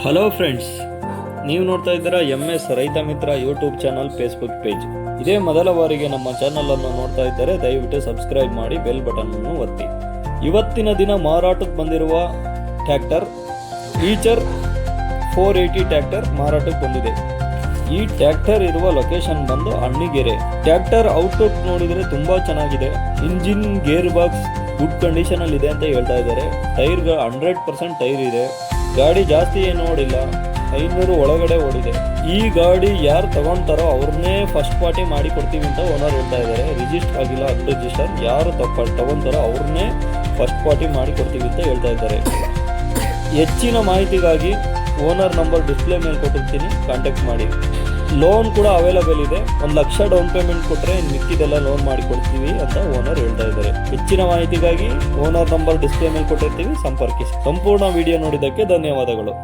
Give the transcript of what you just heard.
Hello friends, ನೀವು ನೋಡ್ತಾ ಇದ್ದೀರಾ MS ರೈತ ಮಿತ್ರ ಯೂಟ್ಯೂಬ್ ಚಾನಲ್ ಫೇಸ್ಬುಕ್ ಪೇಜ್. ಇದೇ ಮೊದಲ ಬಾರಿಗೆ ನಮ್ಮ ಚಾನಲನ್ನು ನೋಡ್ತಾ ಇದ್ದರೆ ದಯವಿಟ್ಟು ಸಬ್ಸ್ಕ್ರೈಬ್ ಮಾಡಿ, ಬೆಲ್ ಬಟನ್ ಅನ್ನು ಒತ್ತಿ. ಇವತ್ತಿನ ದಿನ ಮಾರಾಟಕ್ಕೆ ಬಂದಿರುವ ಟ್ರ್ಯಾಕ್ಟರ್ ಈಚರ್ 480 ಟ್ರ್ಯಾಕ್ಟರ್ ಮಾರಾಟಕ್ಕೆ ಬಂದಿದೆ. ಈ ಟ್ರ್ಯಾಕ್ಟರ್ ಇರುವ ಲೊಕೇಶನ್ ಬಂದು ಅಣ್ಣಿಗೆರೆ. ಟ್ರ್ಯಾಕ್ಟರ್ ಔಟ್ಲುಕ್ ನೋಡಿದರೆ ತುಂಬಾ ಚೆನ್ನಾಗಿದೆ. Engine, gear box good condition ಅಲ್ಲಿ ಇದೆ ಅಂತ ಹೇಳ್ತಾ ಇದ್ದಾರೆ. ಟೈರ್ಗಳು 100% ಟೈರ್ ಇದೆ. ಗಾಡಿ ಜಾಸ್ತಿ ಏನು ಓಡಿಲ್ಲ, 500 ಒಳಗಡೆ ಓಡಿದೆ. ಈ ಗಾಡಿ ಯಾರು ತಗೊಂತಾರೋ ಅವ್ರನ್ನೇ ಫಸ್ಟ್ ಪಾರ್ಟಿ ಮಾಡಿ ಕೊಡ್ತೀವಿ ಅಂತ ಓನರ್ ಹೇಳ್ತಾ ಇದ್ದಾರೆ. ರಿಜಿಸ್ಟರ್ ಆಗಿಲ್ಲ, ಅನ್ರಿಜಿಸ್ಟರ್. ಯಾರು ತಗೊಂತಾರೋ ಅವ್ರನ್ನೇ ಫಸ್ಟ್ ಪಾರ್ಟಿ ಮಾಡಿ ಕೊಡ್ತೀವಿ ಅಂತ ಹೇಳ್ತಾ ಇದ್ದಾರೆ. ಹೆಚ್ಚಿನ ಮಾಹಿತಿಗಾಗಿ ಓನರ್ ನಂಬರ್ ಡಿಸ್ಪ್ಲೇ ಮೇಲೆ ಕೊಟ್ಟಿರ್ತೀನಿ, ಕಾಂಟ್ಯಾಕ್ಟ್ ಮಾಡಿ. ಲೋನ್ ಕೂಡ ಅವೈಲಬಲ್ ಇದೆ. 1 ಲಕ್ಷ ಡೌನ್ ಪೇಮೆಂಟ್ ಕೊಟ್ಟರೆ ಮಿಕ್ಕಿದೆಲ್ಲ ಲೋನ್ ಮಾಡಿ ಕೊಡ್ತೀವಿ ಅಂತ ಓನರ್ ಹೇಳ್ತಾ ಇದ್ದಾರೆ. ಹೆಚ್ಚಿನ ಮಾಹಿತಿಗಾಗಿ ಓನರ್ ನಂಬರ್ ಡಿಸ್ಪ್ಲೇ ಮೇಲೆ ಕೊಟ್ಟಿರ್ತೀವಿ, ಸಂಪರ್ಕಿಸಿ. ಸಂಪೂರ್ಣ ವಿಡಿಯೋ ನೋಡಿದ್ದಕ್ಕೆ ಧನ್ಯವಾದಗಳು.